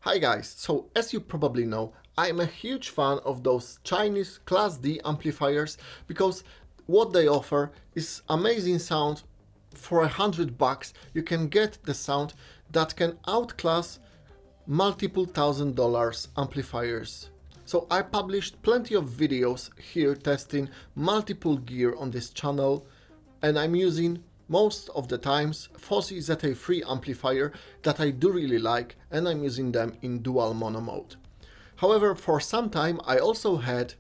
Hi guys, so as you probably know, I'm a huge fan of those Chinese Class D amplifiers because what they offer is amazing sound. For $100 you can get the sound that can outclass multiple $1,000 amplifiers. So I published plenty of videos here testing multiple gear on this channel, and I'm using most of the times Fosi ZA3 amplifier that I do really like, and I'm using them in dual mono mode. However, for some time I also had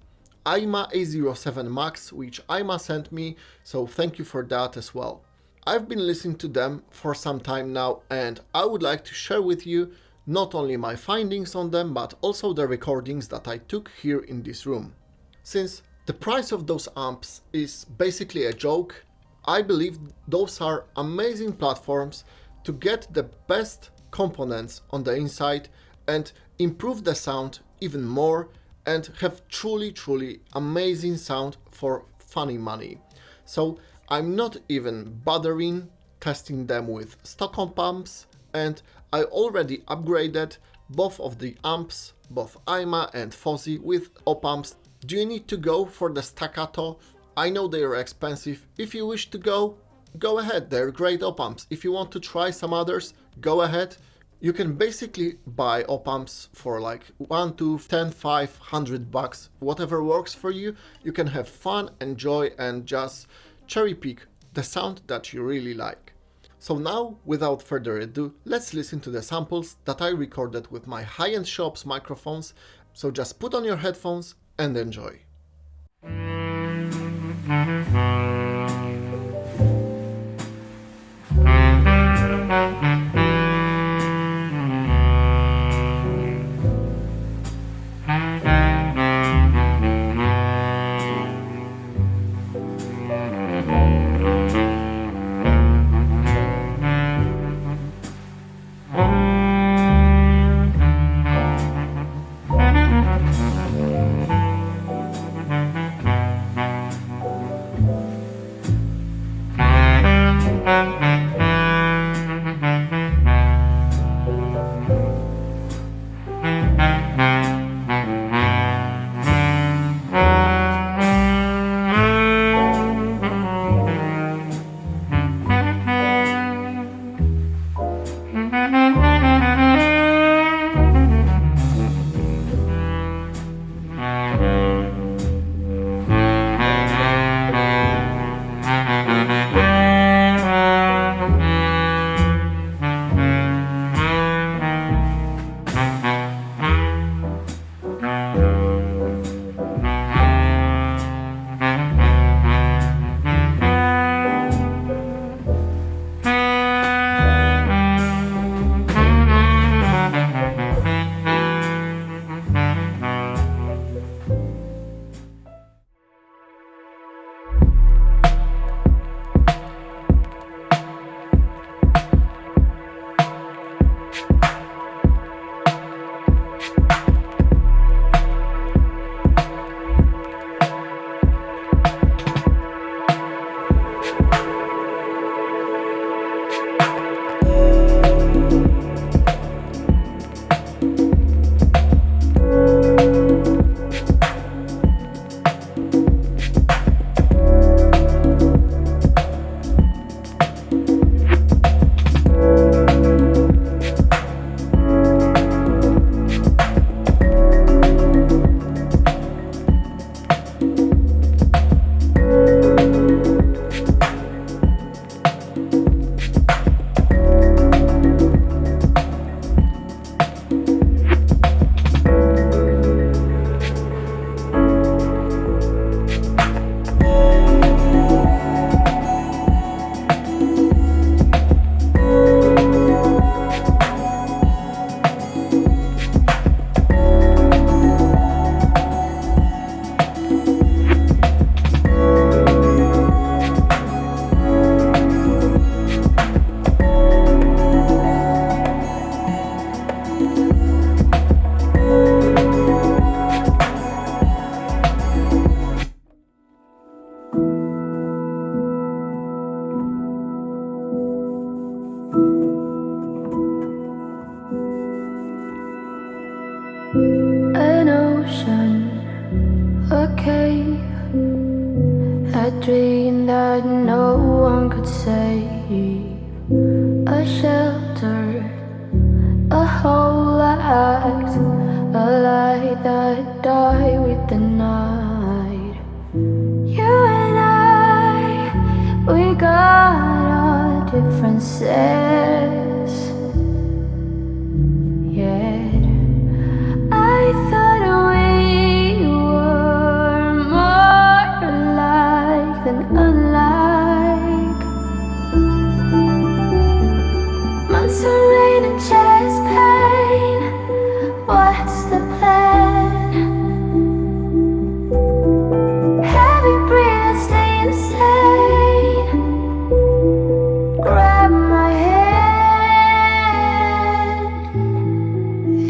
Aiyima A07 Max, which Aiyima sent me, so thank you for that as well. I've been listening to them for some time now, and I would like to share with you not only my findings on them, but also the recordings that I took here in this room. Since the price of those amps is basically a joke, I believe those are amazing platforms to get the best components on the inside and improve the sound even more and have truly amazing sound for funny money. So I'm not even bothering testing them with stock Opamps, and I already upgraded both of the amps, both Aiyima and Fosi, with Opamps. Do you need to go for the Staccato? I know they are expensive. If you wish to go ahead, they're great Opamps. If you want to try some others, go ahead. You can basically buy Opamps for like $1 to $10, $500, whatever works for you. You can have fun, enjoy, and just cherry pick the sound that you really like. So now, without further ado, let's listen to the samples that I recorded with my high-end shops microphones. So just put on your headphones and enjoy. ocean, a cave, a dream that no one could save, a shelter, a whole act, a light that died with the night. You and I, we got our differences, yeah. I thought we were more alike than unlike. Months of rain and chest pain, what's the plan? Heavy breathing, stay insane. Grab my hand.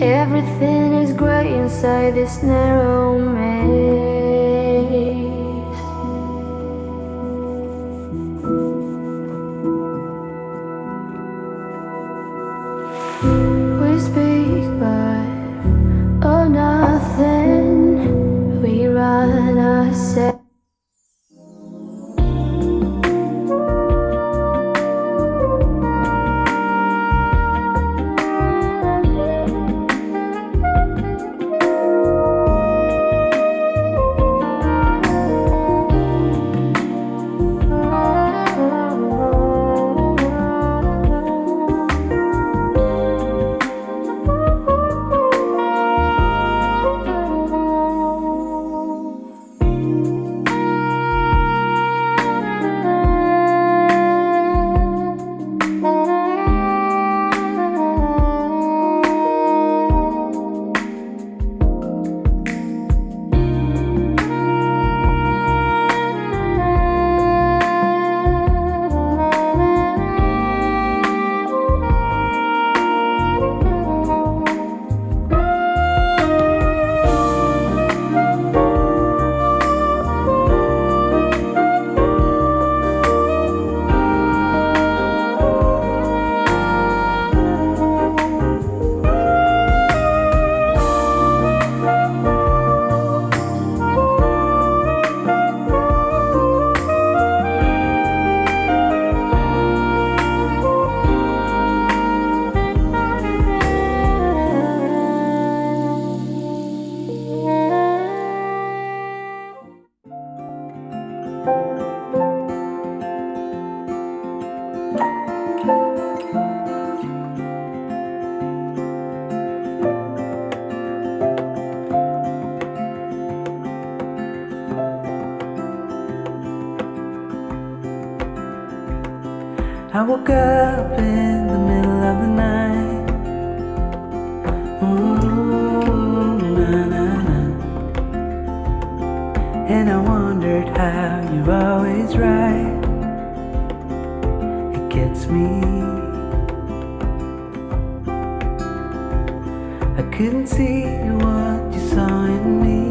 Everything is grey inside this narrow maze. We speak but oh nothing. We run ourselves. I woke up in the middle of the night. Ooh, na, na, na. And I wondered how you're always right. It gets me. I couldn't see what you saw in me.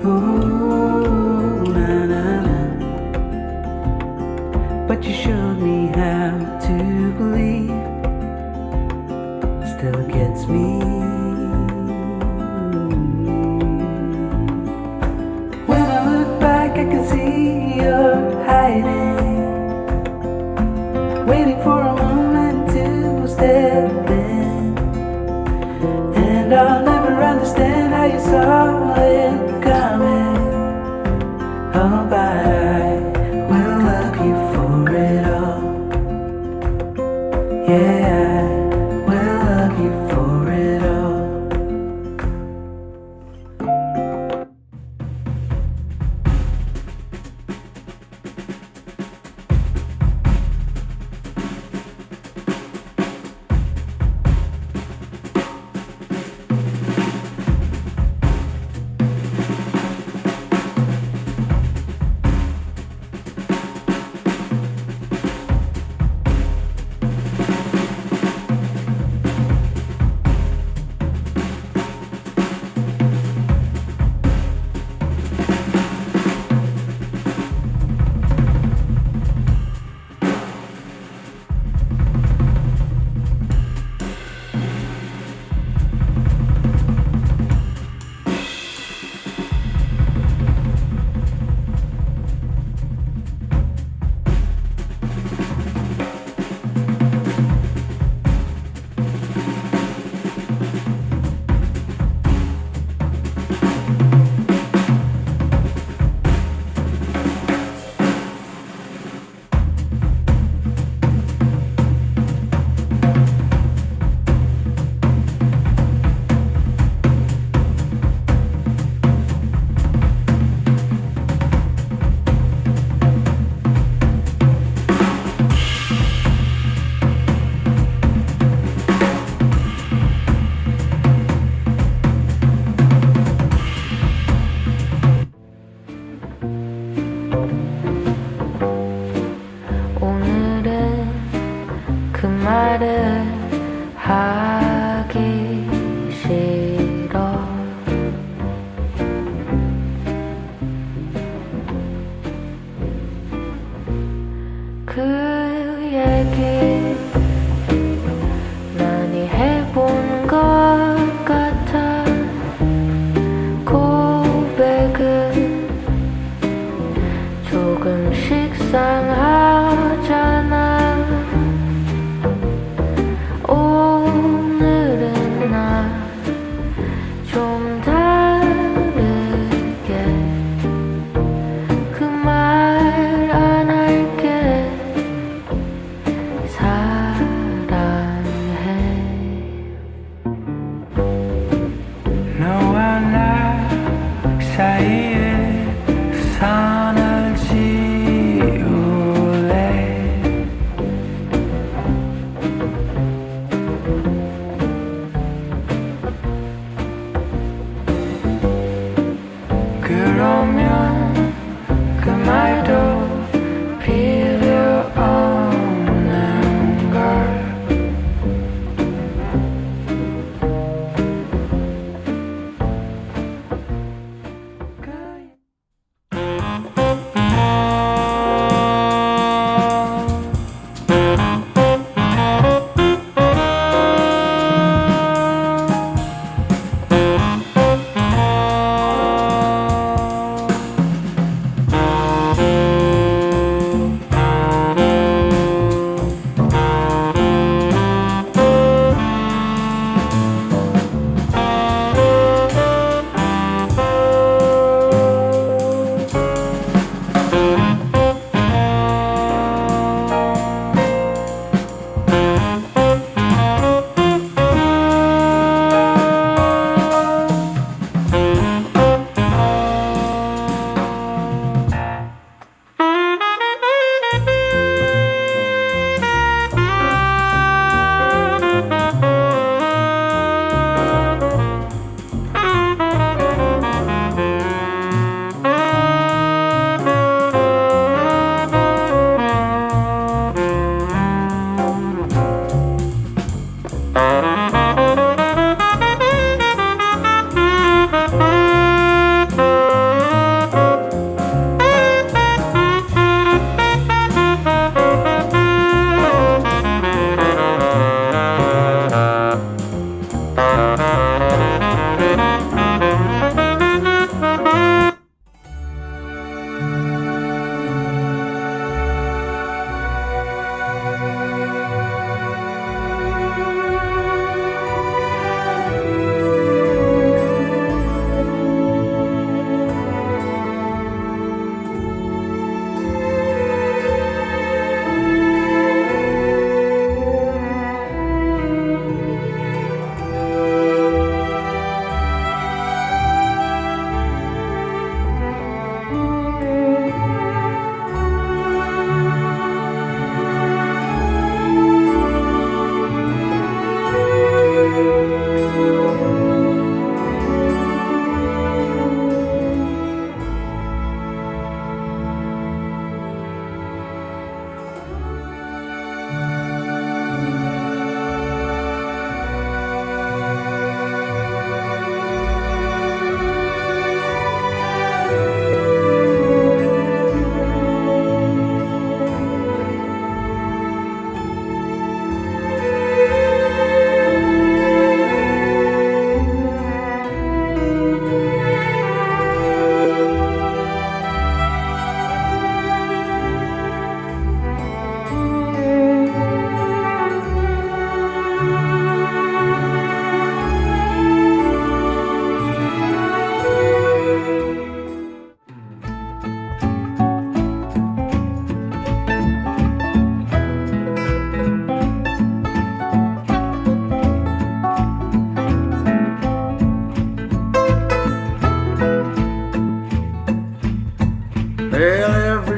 Ooh, na, na, na. But you showed me how to believe. Still it gets me. When I look back I can see you're hiding, waiting for a moment to step in. And I'll never understand how you saw it coming. Oh, but I will love you for it all. Yeah, I will love you for it all.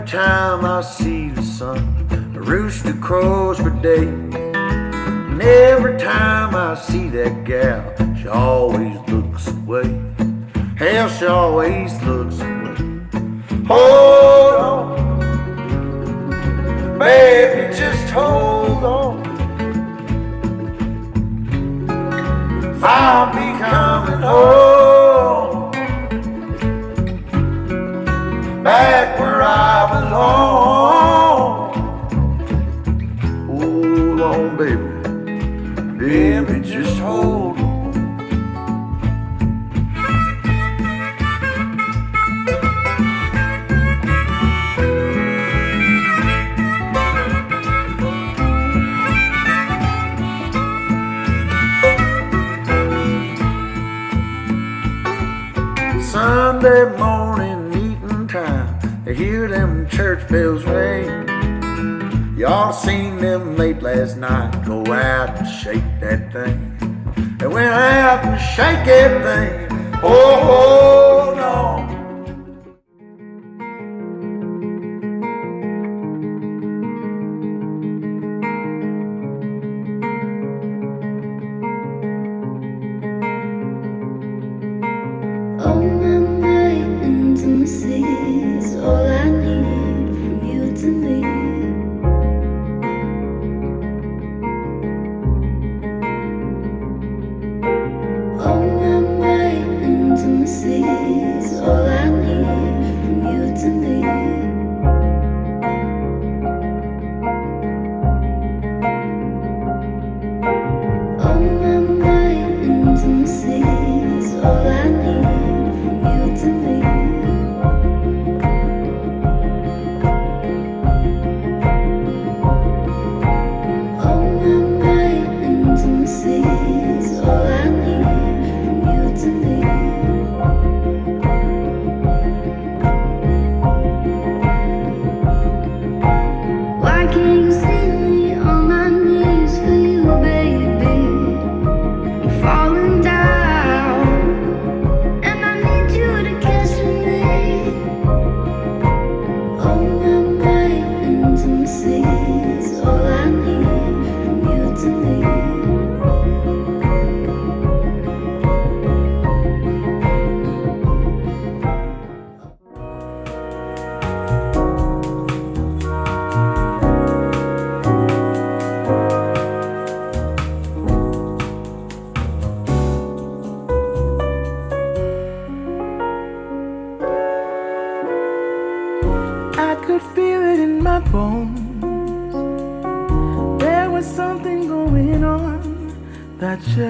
time I see the sun, the rooster crows for days. And every time I see that gal, she always looks away. Hell, she always looks away. Hold on, baby, just hold on. I'll be coming home, back where I belong. Hold on, baby, baby, just hold on. Sunday morning meeting time, I hear them church bells ring. Y'all seen them late last night, go out and shake that thing. They went out and shake that thing, oh no. All my might and intimacies, all I need from you to me. All my might and intimacies, all I need from you to me. All my might and intimacies, all I need from you to me.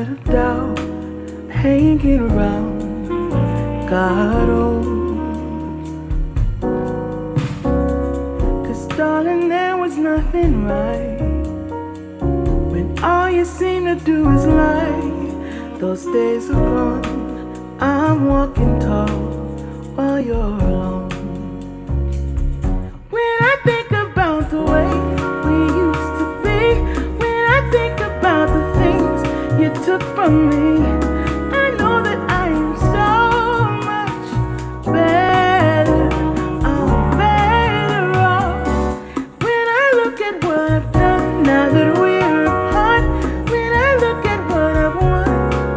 of doubt hanging around God, oh. 'Cause darling, there was nothing right when all you seem to do is lie. Those days are gone, I'm walking tall while you're alone. When I think about the way we used to be, when I think about the things you took from me, I know that I am so much better. I'm better off. When I look at what I've done now that we're apart, when I look at what I've won,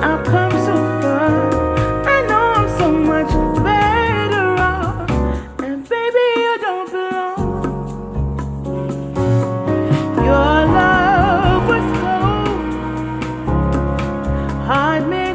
I've come so far. I know I'm so much better off. And baby, you don't belong. Your love was cold, heart made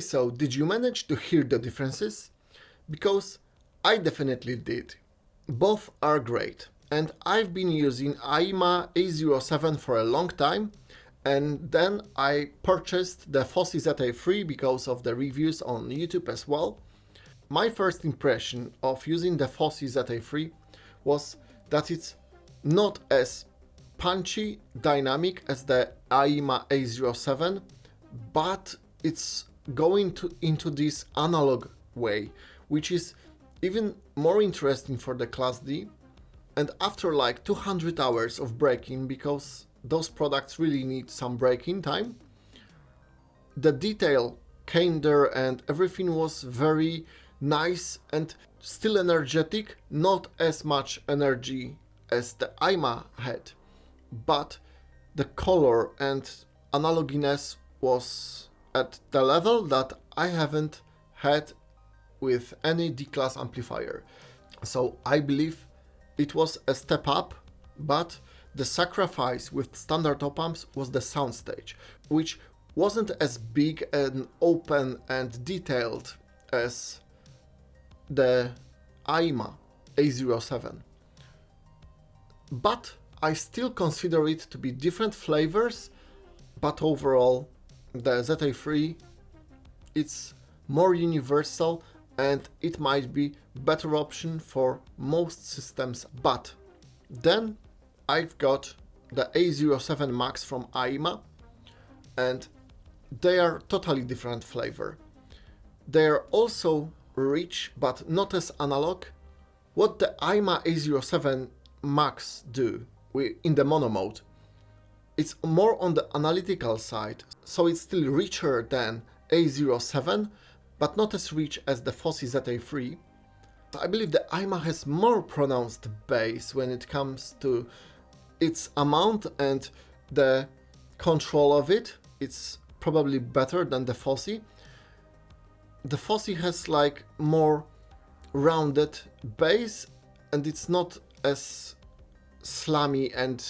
so did you manage to hear the differences? Because I definitely did. Both are great, and I've been using Aiyima A07 for a long time, and then I purchased the Fosi ZA3 because of the reviews on YouTube as well. My first impression of using the Fosi ZA3 was that it's not as punchy, dynamic as the Aiyima A07, but it's going into this analog way, which is even more interesting for the Class D. And after like 200 hours of breaking, because those products really need some breaking time, the detail came there and everything was very nice and still energetic, not as much energy as the Aiyima had, but the color and analoginess was at the level that I haven't had with any D-class amplifier. So I believe it was a step up, but the sacrifice with standard op-amps was the soundstage, which wasn't as big and open and detailed as the Aiyima A07. But I still consider it to be different flavors, but overall the ZA3, it's more universal and it might be better option for most systems. But then I've got the A07 Max from Aiyima, and they are totally different flavor. They are also rich, but not as analog. What the Aiyima A07 Max do in the mono mode, it's more on the analytical side, so it's still richer than A07, but not as rich as the Fosi ZA3. I believe the Aiyima has more pronounced bass when it comes to its amount and the control of it. It's probably better than the Fosi. The Fosi has like more rounded bass and it's not as slammy and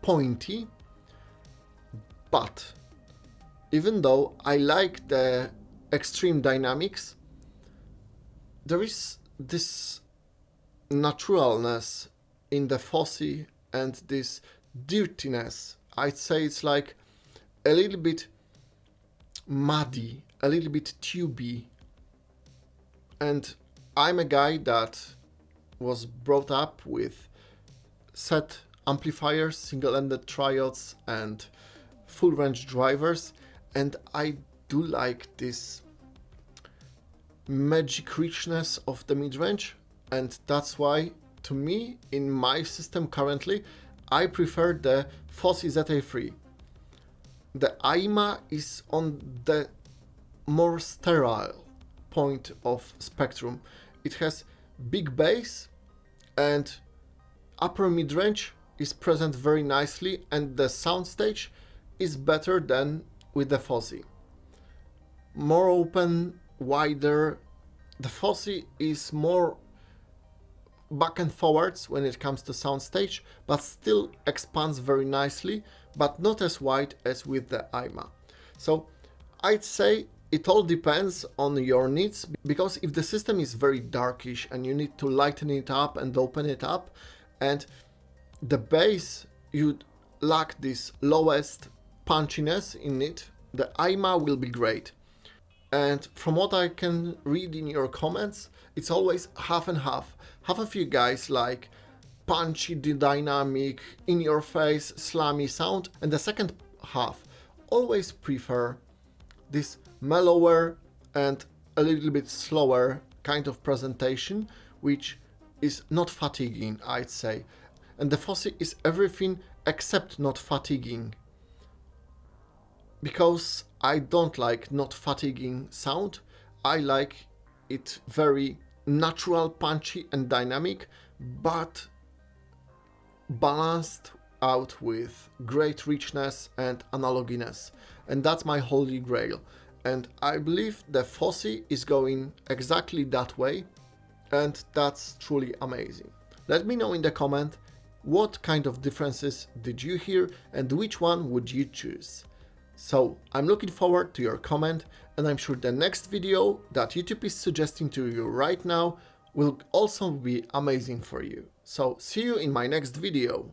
pointy, but even though I like the extreme dynamics, there is this naturalness in the Fosi and this dirtiness. I'd say it's like a little bit muddy, a little bit tubey. And I'm a guy that was brought up with set amplifiers, single-ended triodes and full range drivers, and I do like this magic richness of the mid-range, and that's why to me in my system currently I prefer the Fosi ZA3. The Aiyima is on the more sterile point of spectrum. It has big bass and upper mid-range is present very nicely, and the soundstage is better than with the Fosi. More open, wider. The Fosi is more back and forwards when it comes to soundstage, but still expands very nicely, but not as wide as with the Aiyima. So I'd say it all depends on your needs, because if the system is very darkish and you need to lighten it up and open it up, and the bass, you lack this lowest punchiness in it, the Aiyima will be great. And from what I can read in your comments, it's always half and half. Half of you guys like punchy, dynamic, in your face, slammy sound, and the second half always prefer this mellower and a little bit slower kind of presentation, which is not fatiguing, I'd say. And the Fosi is everything except not fatiguing, because I don't like not fatiguing sound. I like it very natural, punchy and dynamic, but balanced out with great richness and analoginess. And that's my holy grail. And I believe the Fosi is going exactly that way, and that's truly amazing. Let me know in the comment what kind of differences did you hear and which one would you choose. So I'm looking forward to your comment, and I'm sure the next video that YouTube is suggesting to you right now will also be amazing for you. So see you in my next video.